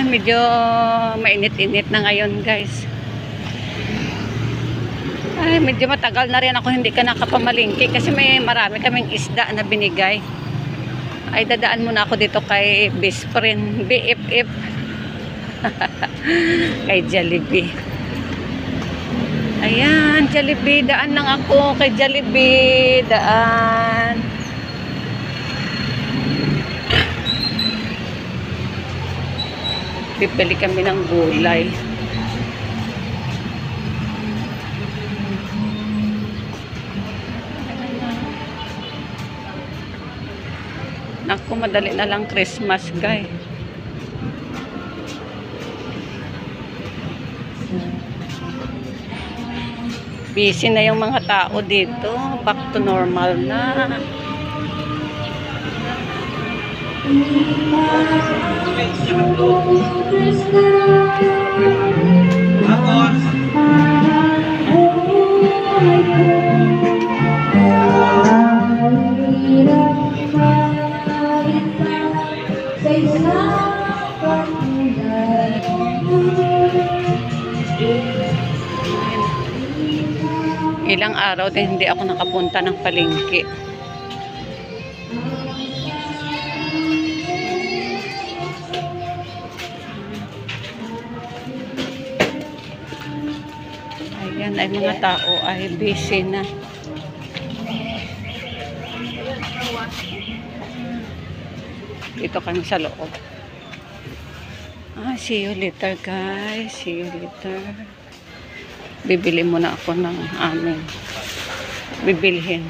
Medyo mainit-init na ngayon, guys. Ay, medyo matagal na rin ako hindi ka nakapamalingki kasi marami kaming isda na binigay. Ay, dadaan muna ako dito kay best friend, BFF. Kay Jollibee. Ayan, Jollibee. Daan lang ako kay Jollibee. Daan. Bibili kami ng gulay. Naku, madali na lang Christmas, guys. Busy na yung mga tao dito. Back to normal na. Ilang araw din hindi ako nakapunta ng palengke. Ayan, ay mga tao ay busy na. Dito kami sa loob. See you later, guys. See you later. Bibili muna ako ng aming bibilhin.